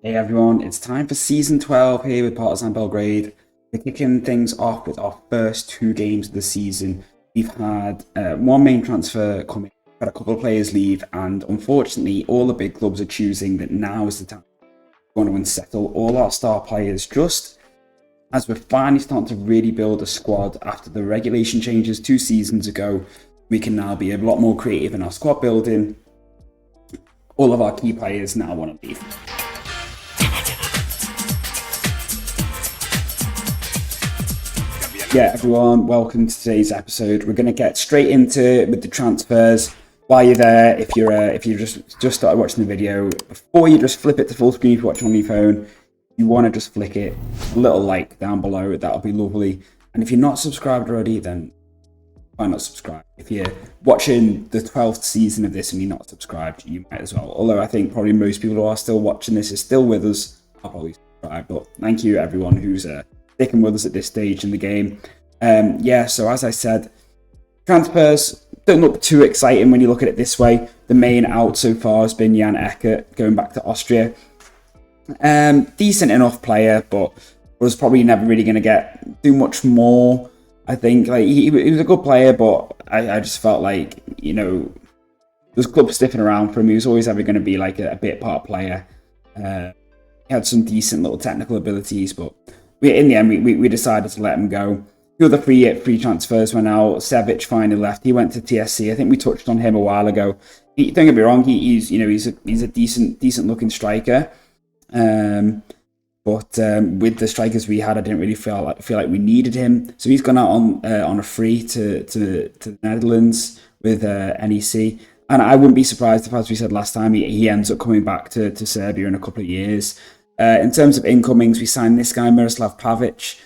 Hey everyone, it's time for season 12 here with Partizan Belgrade. We're kicking things off with our first two games of the season. We've had one main transfer come in, had a couple of players leave, and unfortunately, all the big clubs are choosing that now is the time we want to unsettle all our star players just as we're finally starting to really build a squad after the regulation changes 2 seasons ago. We can now be a lot more creative in our squad building. All of our key players now want to leave. Yeah, everyone, welcome to today's episode. We're going to get straight into it with the transfers. While you're there, if you just started watching the video, before you just flip it to full screen if you're watching on your phone, you want to just flick it, a little like down below, that'll be lovely. And if you're not subscribed already, then why not subscribe? If you're watching the 12th season of this and you're not subscribed, you might as well. Although I think probably most people who are still watching this are still with us. I'll probably subscribe, but thank you everyone who's sticking with us at this stage in the game. So as I said, transfers don't look too exciting when you look at it this way. The main out so far has been Jan Eckert going back to Austria. Decent enough player, but was probably never really going to do much more. I think he was a good player, but I just felt like, there's clubs sniffing around for him. He was always ever going to be like a bit part player. He had some decent little technical abilities, but in the end, we decided to let him go. The other free transfers went out. Sevic finally left. He went to TSC. I think we touched on him a while ago. Don't get me wrong. He's a decent looking striker. But with the strikers we had, I didn't really feel like we needed him. So he's gone out on a free to the Netherlands with NEC. And I wouldn't be surprised if, as we said last time, he ends up coming back to Serbia in a couple of years. In terms of incomings, we signed this guy, Miroslav Pavic.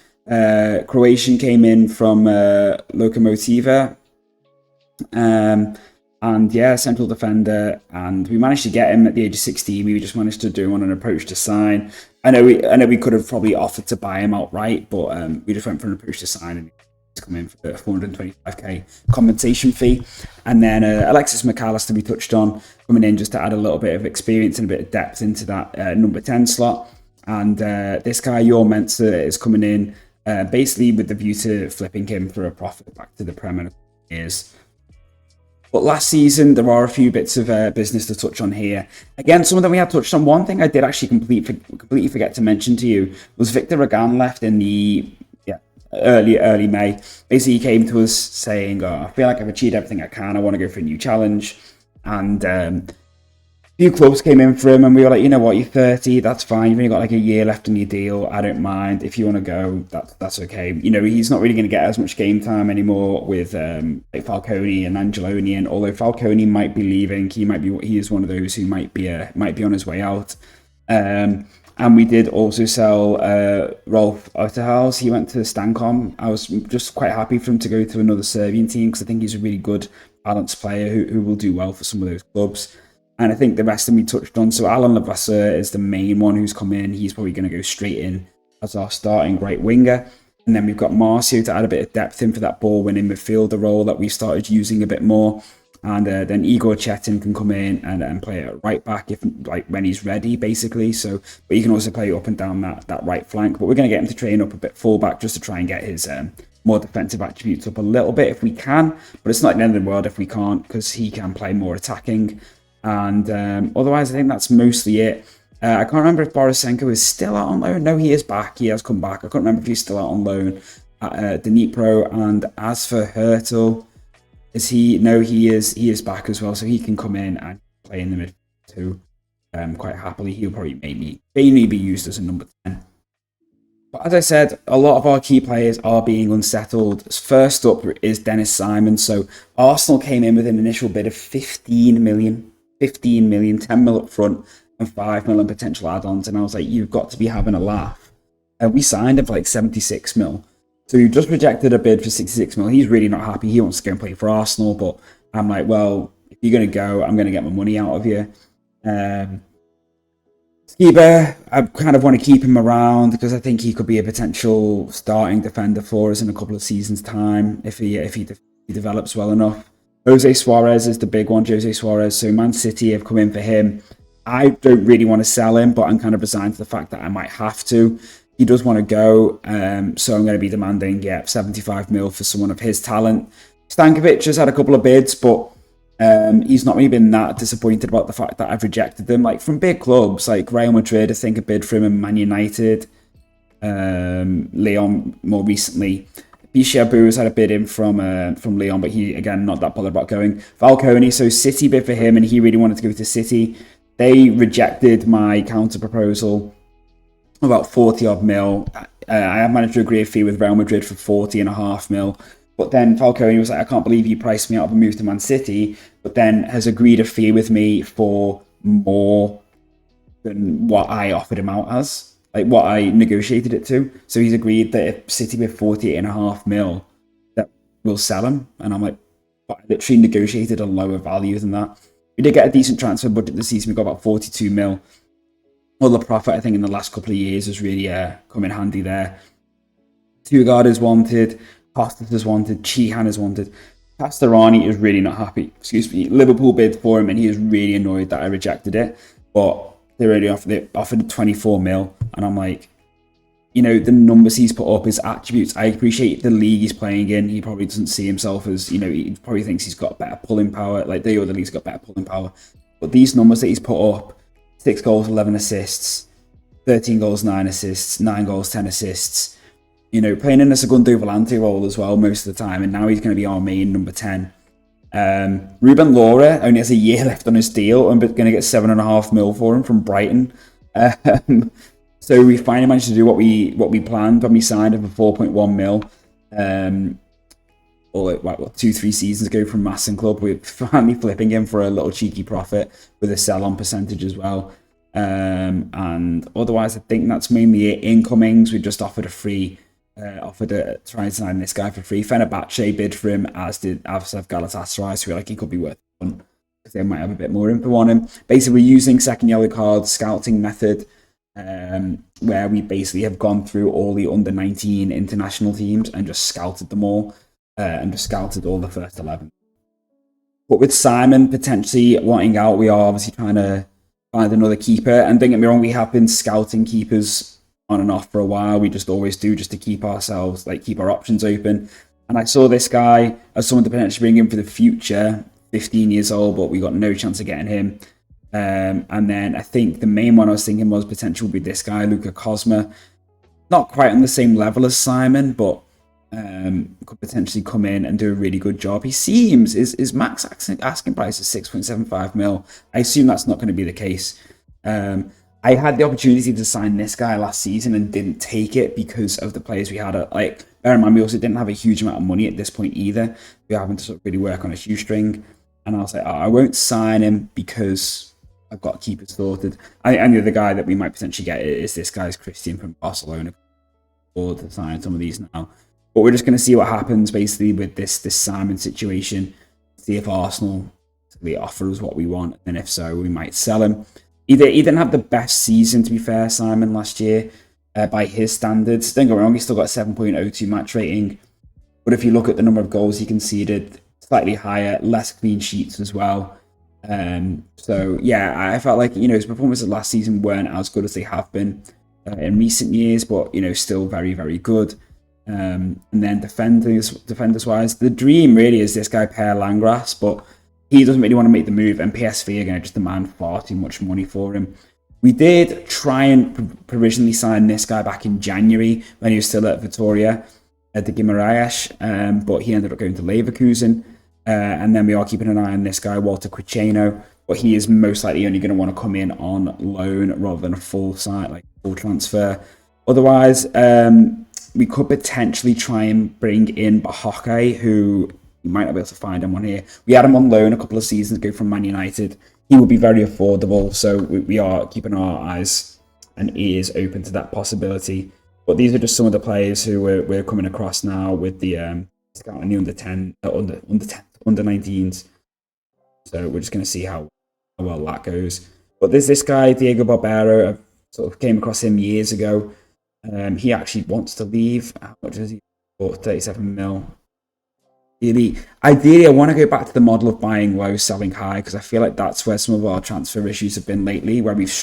Croatian came in from Lokomotiva. Central defender. And we managed to get him at the age of 16. We just managed to do him on an approach to sign. I know we could have probably offered to buy him outright, but we just went for an approach to sign and he's come in for a 425k compensation fee. And then Alexis McAllister we touched on, coming in just to add a little bit of experience and a bit of depth into that number 10 slot. And this guy, Your Mensah, is coming in basically with the view to flipping him for a profit back to the Prem in a couple of years. But last season, there are a few bits of business to touch on here. Again, some of them we had touched on. One thing I did actually completely forget to mention to you was Victor Ragan left in the early May. Basically, he came to us saying, I feel like I've achieved everything I can. I want to go for a new challenge. And a few clubs came in for him and we were like, you know what, you're 30, that's fine. You've only got like a year left on your deal. I don't mind. If you want to go, that's okay. He's not really going to get as much game time anymore with Falcone and Angeloni. And although Falcone might be leaving, he is one of those who might be on his way out. And we did also sell Rolf Otterhaus. He went to Stankom. I was just quite happy for him to go to another Serbian team because I think he's a really good balanced player who will do well for some of those clubs. And I think the rest of them we touched on. So Alan Levasseur is the main one who's come in. He's probably going to go straight in as our starting right winger. And then we've got Marcio to add a bit of depth in for that ball-winning midfielder role that we started using a bit more. And then Igor Chetin can come in and play at right back when he's ready, basically. So, but he can also play up and down that right flank. But we're going to get him to train up a bit full-back just to try and get his more defensive attributes up a little bit if we can. But it's not the end of the world if we can't, because he can play more attacking. And otherwise, I think that's mostly it. I can't remember if Borisenko is still out on loan. No, he is back. He has come back. I can't remember if he's still out on loan at Dnipro. And as for Hurtel, is he? No, he is. He is back as well, so he can come in and play in the midfield too, quite happily. He'll probably mainly be used as a number 10. But as I said, a lot of our key players are being unsettled. First up is Dennis Simon. So Arsenal came in with an initial bid of 15 million, 10 mil up front, and 5 mil in potential add-ons. And I was like, you've got to be having a laugh. And we signed him for like 76 mil. So we just rejected a bid for 66 mil. He's really not happy. He wants to go and play for Arsenal. But I'm like, well, if you're going to go, I'm going to get my money out of you. Skiba, I kind of want to keep him around because I think he could be a potential starting defender for us in a couple of seasons' time if he develops well enough. Jose Suarez is the big one, Jose Suarez. So Man City have come in for him. I don't really want to sell him, but I'm kind of resigned to the fact that I might have to. He does want to go, so I'm going to be demanding, 75 mil for someone of his talent. Stankovic has had a couple of bids, but he's not really been that disappointed about the fact that I've rejected them. Like, from big clubs, like Real Madrid, I think a bid for him, and Man United, Leon more recently. Bishabu has had a bid in from Leon, but he, again, not that bothered about going. Falcone, so City bid for him, and he really wanted to go to City. They rejected my counter proposal, about 40 odd mil. I have managed to agree a fee with Real Madrid for 40.5 mil. But then Falcone was like, I can't believe you priced me out of a move to Man City, but then has agreed a fee with me for more than what I offered him out as, like what I negotiated it to. So he's agreed that if City with 48.5 mil, that we'll sell him. And I'm like, but I literally negotiated a lower value than that. We did get a decent transfer budget this season. We got about 42 mil. All the profit, I think, in the last couple of years has really come in handy there. Tugard is wanted. Costas is wanted. Chihan is wanted. Pastorani is really not happy. Excuse me. Liverpool bid for him, and he is really annoyed that I rejected it. But they already offered 24 mil, and I'm like, you know, the numbers he's put up, his attributes. I appreciate the league he's playing in. He probably doesn't see himself as, you know, he probably thinks he's got better pulling power. Like, the other league's got better pulling power. But these numbers that he's put up, 6 goals, 11 assists, 13 goals, 9 assists, 9 goals, 10 assists. You know, playing in a Segundo Volante role as well most of the time, and now he's going to be our main number 10. Ruben Laura only has a year left on his deal, and we're going to get 7.5 mil for him from Brighton. So we finally managed to do what we planned when we signed him for 4.1 mil. Or like, 2-3 seasons ago from Masson Club. We're finally flipping him for a little cheeky profit with a sell-on percentage as well. And otherwise, I think that's mainly it. Incomings, we just offered a free. Offered to try and sign this guy for free. Fenerbahce bid for him, as did Avsev Galatasaray, so he could be worth one because they might have a bit more info on him. Basically, we're using second yellow card scouting method, where we basically have gone through all the under-19 international teams and just scouted them all, and just scouted all the first 11. But with Simon potentially wanting out, we are obviously trying to find another keeper. And don't get me wrong, we have been scouting keepers on and off for a while. We just always do, just to keep ourselves, like, keep our options open. And I saw this guy as someone to potentially bring in for the future, 15 years old, but we got no chance of getting him. And then I think the main one I was thinking was potential would be this guy, Luka Cosma. Not quite on the same level as Simon, but could potentially come in and do a really good job. He seems, his max asking price is 6.75 mil. I assume that's not going to be the case. I had the opportunity to sign this guy last season and didn't take it because of the players we had. Like, bear in mind, we also didn't have a huge amount of money at this point either. We were having to sort of really work on a shoestring. And I was like, I won't sign him because I've got keepers sorted. And the other guy that we might potentially get is this guy's Christian from Barcelona. Or to sign some of these now. But we're just going to see what happens basically with this Simon situation. See if Arsenal really offer us what we want. And if so, we might sell him. He didn't have the best season, to be fair, Simon, last year, by his standards. Don't get me wrong, he still got a 7.02 match rating. But if you look at the number of goals he conceded, slightly higher, less clean sheets as well. So, yeah, I felt like, you know, his performances last season weren't as good as they have been in recent years, but, you know, still very, very good. And then defenders-wise, the dream really is this guy, Per Langras, but he doesn't really want to make the move, and PSV are going to just demand far too much money for him. We did try and provisionally sign this guy back in January when he was still at Vitoria, de Guimaraes, but he ended up going to Leverkusen. And then we are keeping an eye on this guy, Walter Quiceno, but he is most likely only going to want to come in on loan rather than a full transfer. Otherwise, we could potentially try and bring in Bahoke, who you might not be able to find him on here. We had him on loan a couple of seasons ago from Man United. He will be very affordable, so we are keeping our eyes and ears open to that possibility. But these are just some of the players who we're coming across now with the scouting the under 19s. So we're just going to see how well that goes. But there's this guy, Diego Barbero. I sort of came across him years ago. He actually wants to leave. How much is he? 37 mil. Ideally, I want to go back to the model of buying low, selling high, because I feel like that's where some of our transfer issues have been lately, where we've to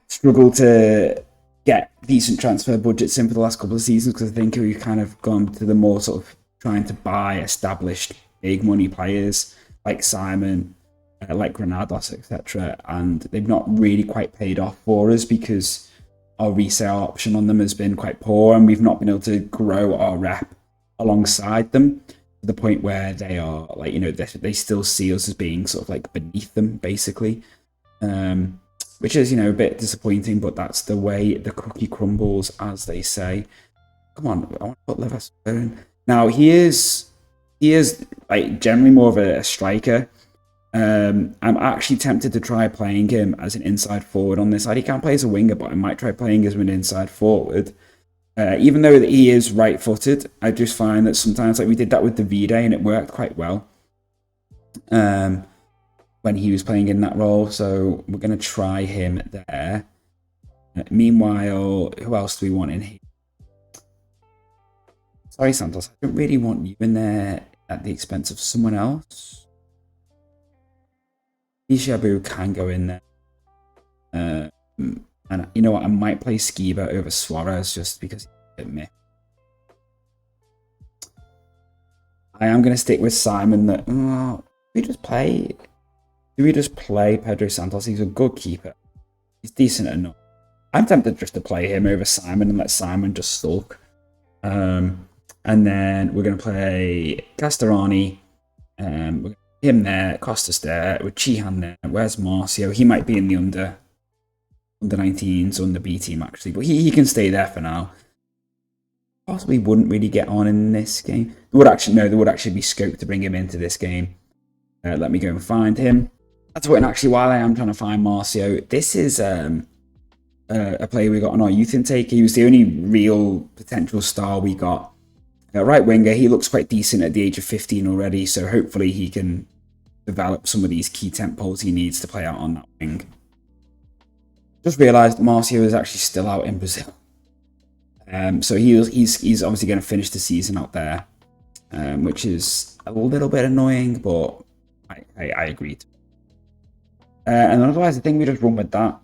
struggled to get decent transfer budgets in for the last couple of seasons, because I think we've kind of gone to the more sort of trying to buy established big money players like Simon, like Granados, etc. And they've not really quite paid off for us because our resale option on them has been quite poor, and we've not been able to grow our rep alongside them to the point where they are like, they still see us as being sort of like beneath them, basically. Which is, a bit disappointing, but that's the way the cookie crumbles, as they say. Come on, I want to put Leicester in. Now, he is like generally more of a striker. I'm actually tempted to try playing him as an inside forward on this side. He can't play as a winger, but I might try playing as an inside forward. Even though that he is right-footed, I just find that sometimes, like we did that with Davide, and it worked quite well. When he was playing in that role, so we're going to try him there. Meanwhile, who else do we want in here? Sorry, Santos, I don't really want you in there at the expense of someone else. Ishabu can go in there. And you know what, I might play Skiba over Suarez just because he's a bit meh. I am going to stick with Simon. Do we just play Pedro Santos? He's a good keeper. He's decent enough. I'm tempted just to play him over Simon and let Simon just sulk. And then we're going to play Castorani. Him there, Costas there, with Chihan there. Where's Marcio? He might be in the under 19s, under B team actually, but he can stay there for now. Possibly wouldn't really get on in this game. There would actually be scope to bring him into this game. Let me go and find him. That's what, and actually, while I am trying to find Marcio, this is a player we got on our youth intake. He was the only real potential star we got. Right winger, he looks quite decent at the age of 15 already, so hopefully he can develop some of these key temp poles he needs to play out on that wing. Just realised Marcio is actually still out in Brazil. So he's obviously going to finish the season out there, which is a little bit annoying, but I agreed. And otherwise, I think we just run with that.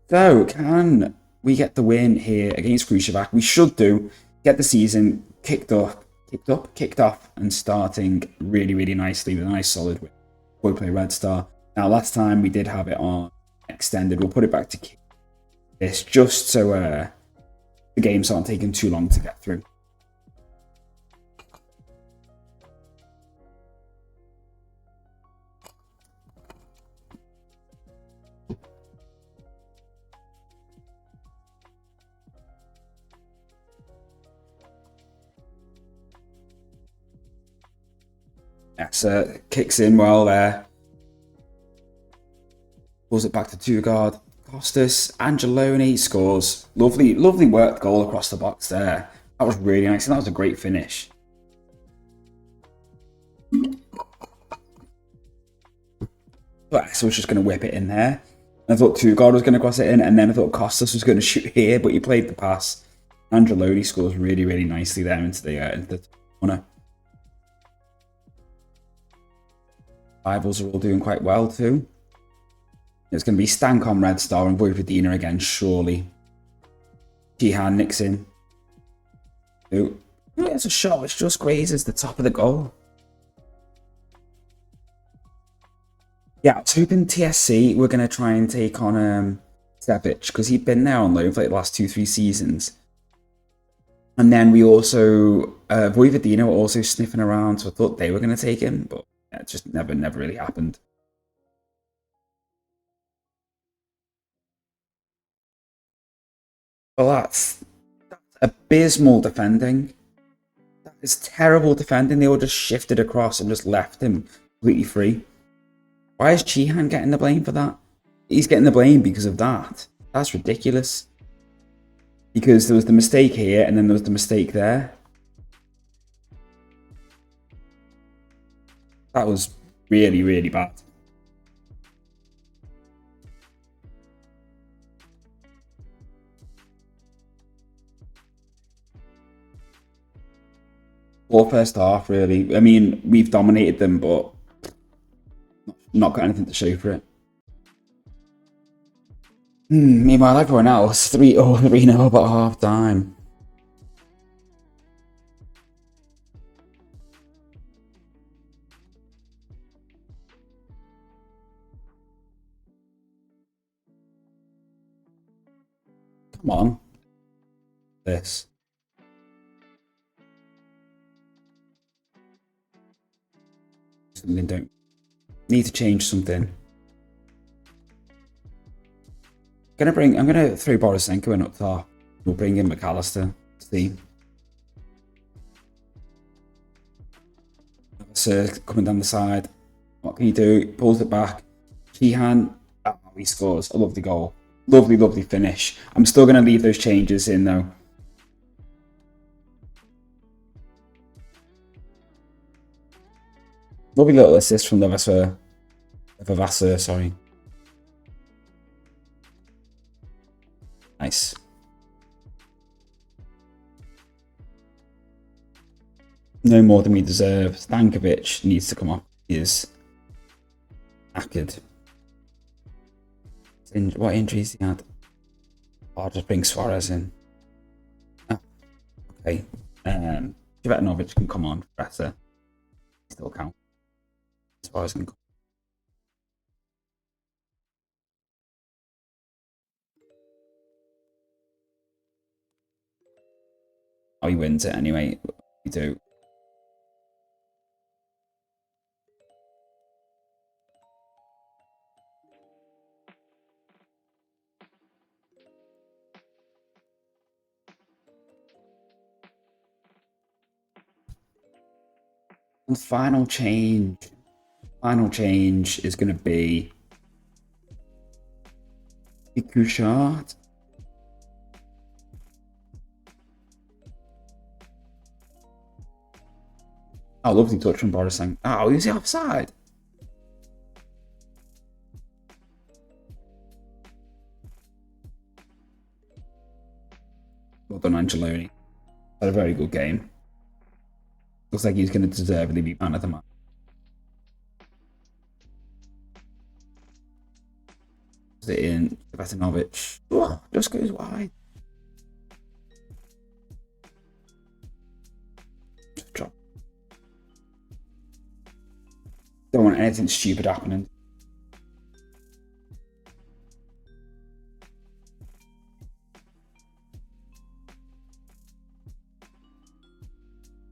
So, can we get the win here against Krushevac? We should do. Get the season kicked off, and starting really, really nicely with a nice solid win. We play Red Star. Now, last time we did have it on extended. We'll put it back to this just so the games aren't taking too long to get through. Yes, kicks in well there. Pulls it back to two-guard. Costas, Angeloni scores. Lovely worked goal across the box there. That was really nice, and that was a great finish. So I was just going to whip it in there. I thought two-guard was going to cross it in, and then I thought Costas was going to shoot here, but he played the pass. Angeloni scores really, really nicely there into the corner. Rivals are all doing quite well too. It's going to be Stankom, Red Star, and Vojvodina again, surely. Jihan nicks in. Ooh. It's a shot which just grazes the top of the goal. Yeah, I was hoping TSC were going to try and take on Sevic, because he'd been there on loan for like the last 2-3 seasons. And then we also, Vojvodina were also sniffing around, so I thought they were going to take him, but yeah, it just never really happened. Well, that's abysmal defending. That is terrible defending. They all just shifted across and just left him completely free. Why is Chihan getting the blame for that? He's getting the blame because of that. That's ridiculous. Because there was the mistake here and then there was the mistake there. That was really, really bad. Poor first half, really. I mean, we've dominated them, but not got anything to show for it. Meanwhile, everyone else 3-0, 3-0 about half time. Come on. This. Something don't need to change something. I'm gonna throw Borisenko in up top. We'll bring in McAllister. See. Sir coming down the side. What can he do? Pulls it back. Sheehan. Oh, he scores. A lovely goal. Lovely, lovely finish. I'm still gonna leave those changes in though. Lovely little assist from Leicester, sorry. Nice. No more than we deserve. Stankovic needs to come off. He is knackered. What injuries he had? Oh, I'll just bring Suarez in. Oh, okay. Jovanovic can come on. Better. Still count. Suarez can come. Oh, he wins it anyway. We do. And final change is going to be Couchard. Oh, lovely touch from Borisang. Oh, is he offside? Well done, Angeloni. Had a very good game. Looks like he's going to deservedly be man of the match. Is it in Jovanovic? Oh, just goes wide. Drop. Don't want anything stupid happening.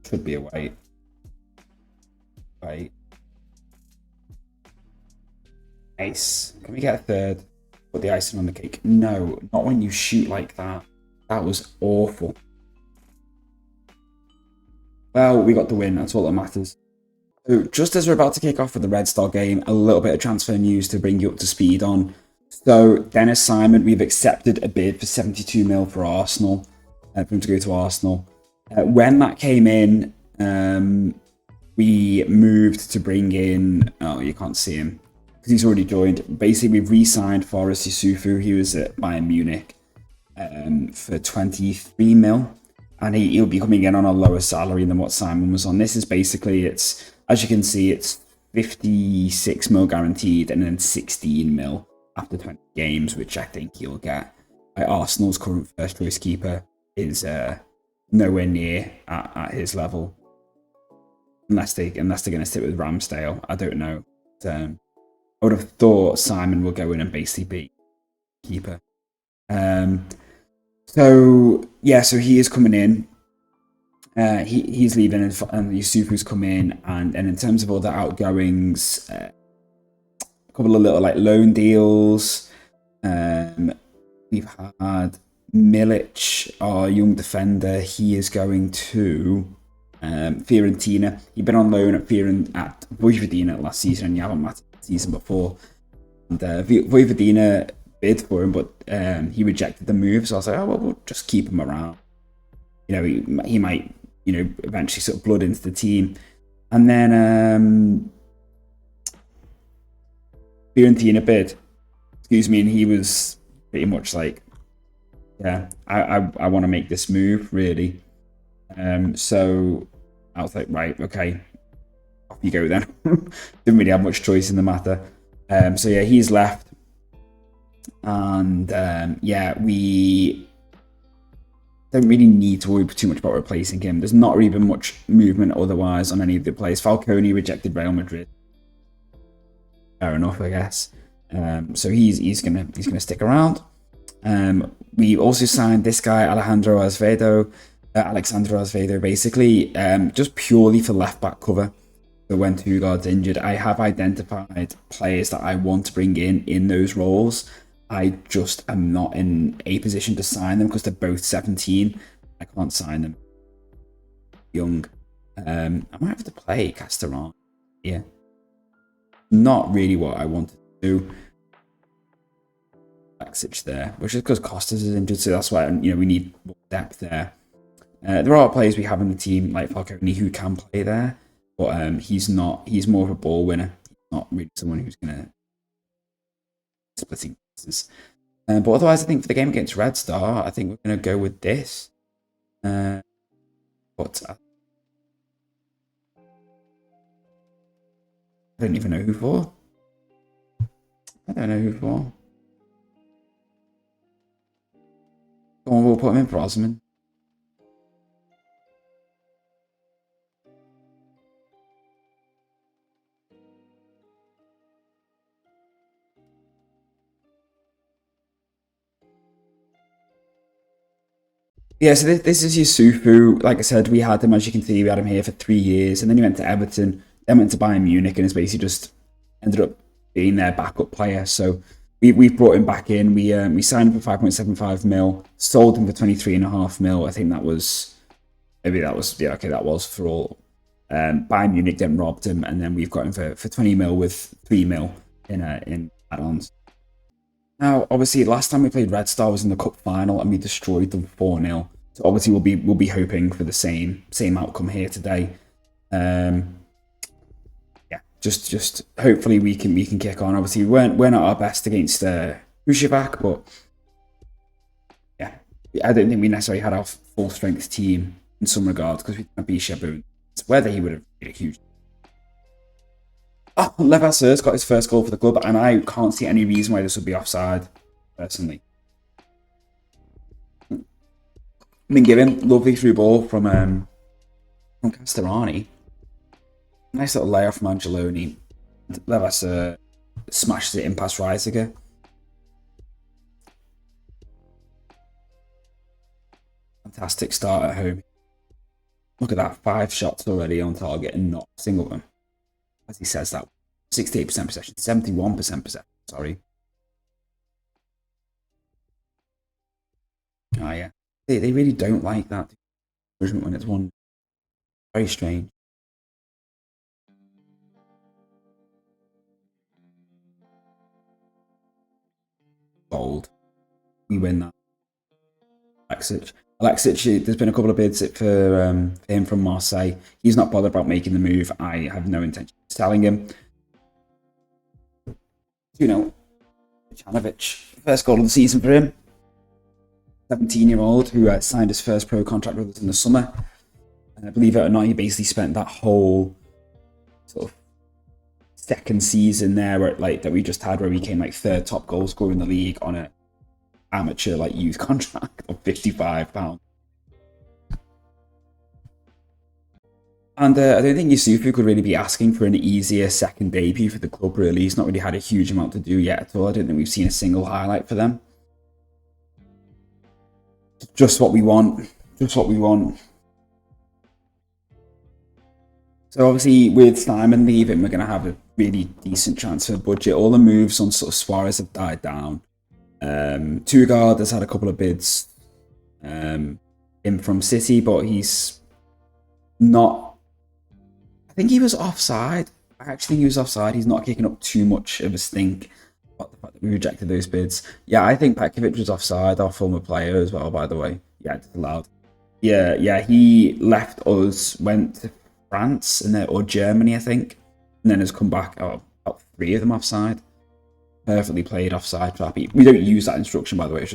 Could be a wait. Wait. Nice. Can we get a third? Put the icing on the cake. No, not when you shoot like that. That was awful. Well, we got the win. That's all that matters. So just as we're about to kick off with the Red Star game, a little bit of transfer news to bring you up to speed on. So Dennis Simon, we've accepted a bid for 72 mil for Arsenal, for him to go to Arsenal. When that came in, we moved to bring in, oh, you can't see him because he's already joined. Basically, we've re-signed Forrest Yusufu. He was at Bayern Munich for 23 mil. And he'll be coming in on a lower salary than what Simon was on. This is basically, it's, as you can see, it's 56 mil guaranteed and then 16 mil after 20 games, which I think he'll get. Arsenal's current first choice keeper is nowhere near at his level. Unless they're going to stick with Ramsdale. I don't know. I would have thought Simon will go in and basically be keeper. So he is coming in. He's leaving, and Yusufu's come in. And in terms of all the outgoings, a couple of little like loan deals. We've had Milic, our young defender. He is going to Fiorentina. He'd been on loan at Vojvodina last season, and you haven't matched the season before. And Vojvodina bid for him, but he rejected the move. So I was like, oh well, we'll just keep him around. He might, eventually sort of blood into the team. And then Fiorentina bid, and he was pretty much like, yeah, I want to make this move really. So I was like, right, okay, off you go then. Didn't really have much choice in the matter. So yeah, he's left. And yeah, we don't really need to worry too much about replacing him. There's not really been much movement otherwise on any of the players. Falcone rejected Real Madrid. Fair enough, I guess. So he's gonna stick around. We also signed this guy, Alexandro Azevedo, basically, just purely for left back cover. So when Tugard's injured, I have identified players that I want to bring in those roles. I just am not in a position to sign them because they're both 17. I can't sign them. Young. I might have to play Castellan. Yeah. Not really what I wanted to do. Leicester there, which is because Costas is injured, so that's why we need more depth there. There are players we have in the team like Falcone who can play there, but he's not. He's more of a ball winner. He's not really someone who's gonna splitting passes. But otherwise, I think for the game against Red Star, I think we're gonna go with this. But I don't even know who for. I don't know who for. Go on, we'll put him in for Osman. Yeah, so this is Yusufu. Like I said, we had him, as you can see, we had him here for 3 years, and then he went to Everton, then went to Bayern Munich, and has basically just ended up being their backup player. So we've brought him back in. We signed him for 5.75 mil, sold him for 23.5 mil. I think that was that was for all. Bayern Munich then robbed him, and then we've got him for 20 mil with 3 mil in add-ons. Now, obviously, last time we played Red Star was in the cup final, and we destroyed them 4-0. So obviously, we'll be hoping for the same outcome here today. Yeah, just hopefully we can kick on. Obviously, we're not our best against Hushevac, but yeah, I don't think we necessarily had our full strength team in some regards because we didn't beat Shaboon. Whether he would have made a huge. Oh, Levasseur's got his first goal for the club, and I can't see any reason why this would be offside, personally. Been given lovely through ball from Castellani. Nice little layoff from Angeloni. Levasseur smashes it in past Reisiger. Fantastic start at home. Look at that, 5 shots already on target and not a single one. As he says that, 68% possession, 71% possession, sorry. Oh yeah, they really don't like that when it's one. Very strange. Bold. We win that. Alexic, there's been a couple of bids for him from Marseille. He's not bothered about making the move. I have no intention of selling him. 2-0. Janovic, first goal of the season for him. 17-year-old who signed his first pro contract with us in the summer. And believe it or not, he basically spent that whole sort of second season there that we just had, where he came like 3rd top goal scorer in the league on a amateur youth contract of £55. And I don't think Yusufu could really be asking for an easier second debut for the club, really. He's not really had a huge amount to do yet at all. I don't think we've seen a single highlight for them. Just what we want. Just what we want. So obviously with Simon leaving, we're going to have a really decent transfer budget. All the moves on sort of Suarez have died down. Tugard has had a couple of bids in from City, but he's not. I think he was offside. I actually think he was offside. He's not kicking up too much of a stink about the fact that we rejected those bids. Yeah, I think Petkovic was offside, our former player as well, by the way. Yeah, it's allowed. Yeah, he left us, went to France or Germany, I think, and then has come back. Oh, about 3 of them offside. Perfectly played offside trap. We don't use that instruction, by the way.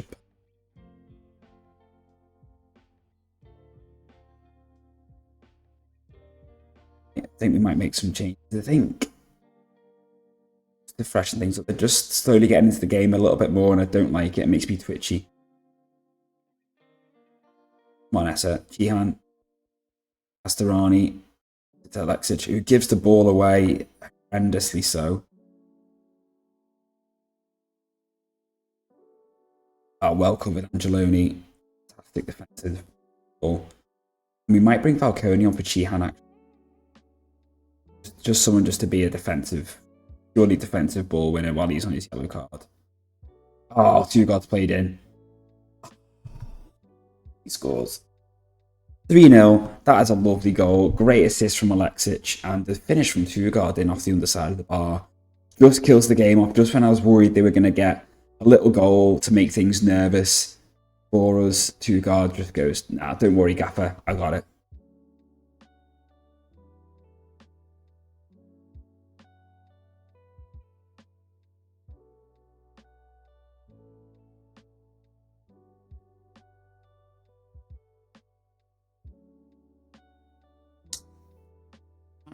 think we might make some changes. I think to freshen things up. They're just slowly getting into the game a little bit more, and I don't like it. It makes me twitchy. Come on, Essa. Jihan. Astarani. To Lexic, who gives the ball away horrendously so. Oh, well covered, Angeloni. Fantastic defensive ball. We might bring Falcone on for Chihan, actually. Just someone just to be a purely defensive ball winner while he's on his yellow card. Oh, two gods played in. He scores. 3-0. That is a lovely goal. Great assist from Alexic, and the finish from Tugard in off the underside of the bar. Just kills the game off just when I was worried they were going to get a little goal to make things nervous for us. Tugard just goes, nah, don't worry, Gaffer, I got it.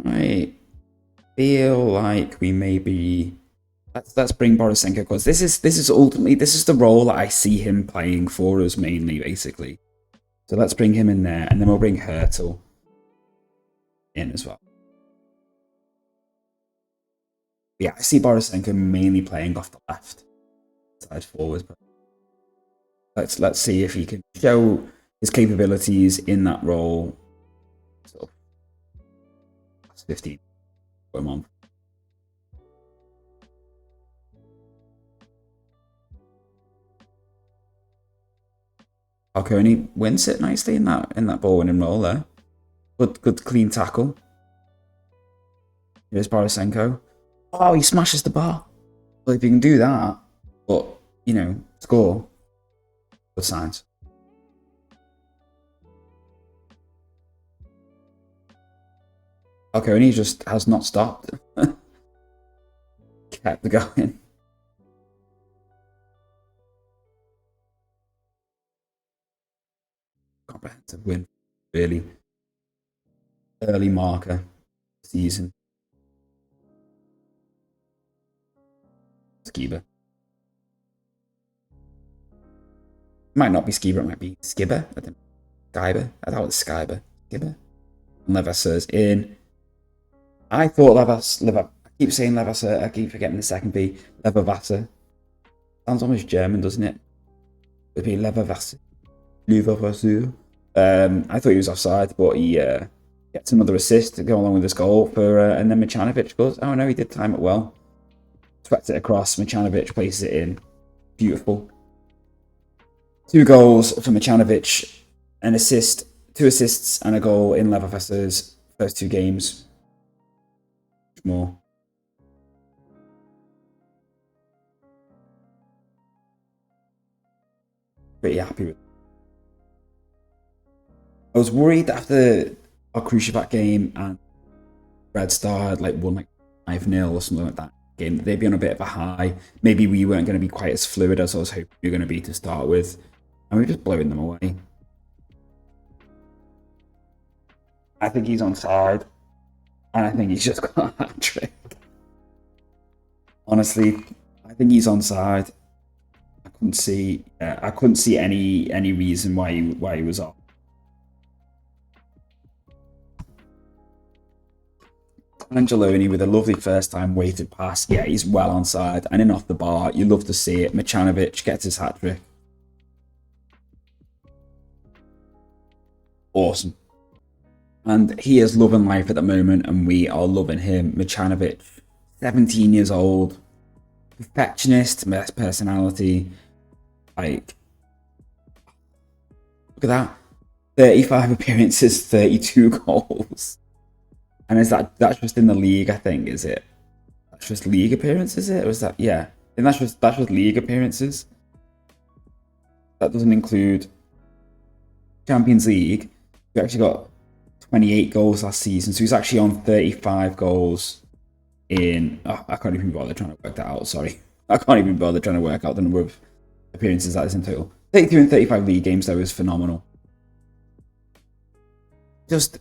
I feel like we maybe let's bring Borisenko, because this is ultimately the role that I see him playing for us mainly, basically. So let's bring him in there, and then we'll bring Hurtle in as well. Yeah, I see Borisenko mainly playing off the left side forward, but let's see if he can show his capabilities in that role. So 15. Put him on. Falcone wins it nicely in that ball winning role there. Good clean tackle. Here's Borisenko. Oh, he smashes the bar. Well, if you can do that, but score. Good signs. Falcone just has not stopped. Kept going. Comprehensive win, really. Early marker season. Skiba. Might not be Skiba, it might be Skibber. I think Skyber. I thought it was Skyber. Skibber. Levasseur's in. I thought I keep saying Levasseur, I keep forgetting the second B. Leverwasser. Sounds almost German, doesn't it? It'd be Leverwasser. Leverwasser. I thought he was offside, but he gets another assist to go along with this goal and then Machanovic goes, oh no, he did time it well. Sweats it across, Machanovic places it in. Beautiful. 2 goals for Machanovic, an assist, 2 assists and a goal in Leverwasser's first 2 games. More. Pretty happy with it. I was worried after our Cruciabat game and Red Star had won 5-0 or something like that game, they'd be on a bit of a high. Maybe we weren't going to be quite as fluid as I was hoping we were going to be to start with, and we're just blowing them away. I think he's onside. And I think he's just got a hat trick. Honestly, I think he's onside. I couldn't see any reason why he was off. Angeloni with a lovely first time weighted pass. Yeah, he's well onside and in off the bar. You love to see it. Machanovic gets his hat trick. Awesome. And he is loving life at the moment, and we are loving him. Machanovic, 17 years old, perfectionist, best personality. Look at that. 35 appearances, 32 goals. And that's just in the league, I think, is it? That's just league appearances, is it? Or is that, yeah. And that's just league appearances. That doesn't include Champions League. We actually got 28 goals last season, so he's actually on 35 goals in... Oh, I can't even bother trying to work that out, sorry. I can't even bother trying to work out the number of appearances that is in total. 32 and 35 league games, though, is phenomenal. Just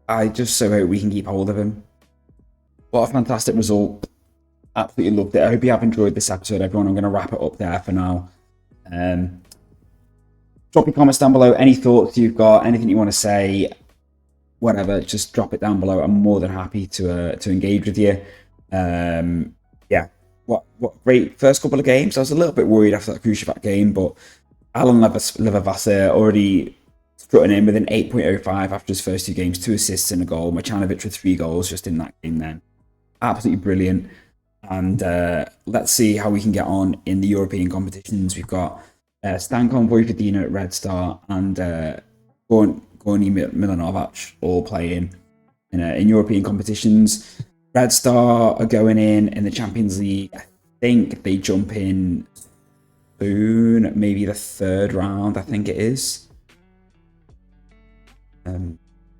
I just so hope we can keep hold of him. What a fantastic result. Absolutely loved it. I hope you have enjoyed this episode, everyone. I'm going to wrap it up there for now. Drop your comments down below. Any thoughts you've got, anything you want to say, whatever, just drop it down below. I'm more than happy to engage with you. Yeah, what great first couple of games. I was a little bit worried after that Kushevak game, but Alan Levervasser already strutting in with an 8.05 after his first 2 games, 2 assists and a goal. Machanovic with 3 goals just in that game then. Absolutely brilliant. And let's see how we can get on in the European competitions. We've got Stanko Vojvodina at Red Star and Gorny Milanovac all playing in European competitions. Red Star are going in the Champions League. I think they jump in soon, maybe the 3rd round, I think it is.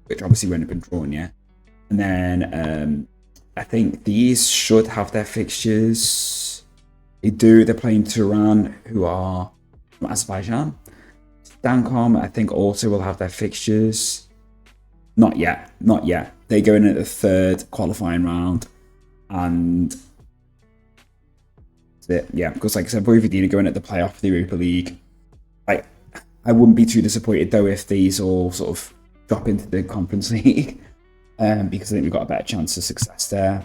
Which obviously won't have been drawn yet. And then I think these should have their fixtures. They do. They're playing Turan, who are from Azerbaijan. Stankom, I think, also will have their fixtures. Not yet. They go in at the 3rd qualifying round. And that's it. Yeah, because like I said, Vojvodina going at the playoff for the Europa League. I wouldn't be too disappointed, though, if these all sort of drop into the Conference League. Because I think we've got a better chance of success there.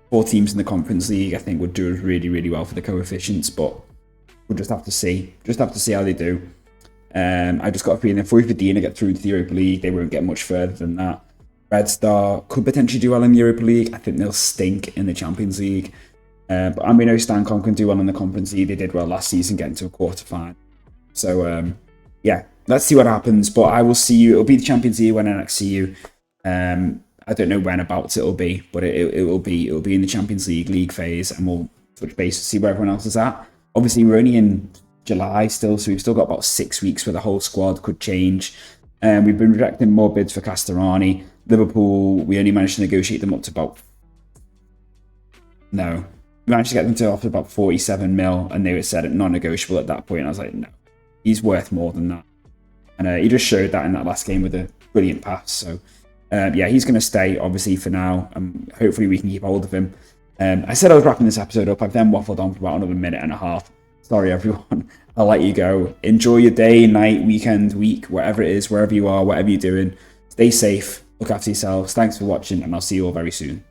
4 teams in the Conference League, I think, would do us really, really well for the coefficients, but we'll just have to see. Just have to see how they do. I just got a feeling if Vojvodina get through to the Europa League, they won't get much further than that. Red Star could potentially do well in the Europa League. I think they'll stink in the Champions League. But we know Stankom can do well in the Conference League. They did well last season, getting to a quarter-final. So, yeah, let's see what happens. But I will see you. It'll be the Champions League when I next see you. I don't know when about it'll be, but it will be in the Champions League phase, and we'll touch base to see where everyone else is at. Obviously, we're only in July still, so we've still got about 6 weeks where the whole squad could change. We've been rejecting more bids for Castorani. Liverpool, we only managed to negotiate them up to about... No. We managed to get them to offer about 47 mil, and they were said non-negotiable at that point. I was like, no, he's worth more than that. And he just showed that in that last game with a brilliant pass, so... yeah, he's going to stay, obviously, for now. Hopefully we can keep hold of him. I said I was wrapping this episode up. I've then waffled on for about another minute and a half. Sorry, everyone. I'll let you go. Enjoy your day, night, weekend, week, whatever it is, wherever you are, whatever you're doing. Stay safe. Look after yourselves. Thanks for watching, and I'll see you all very soon.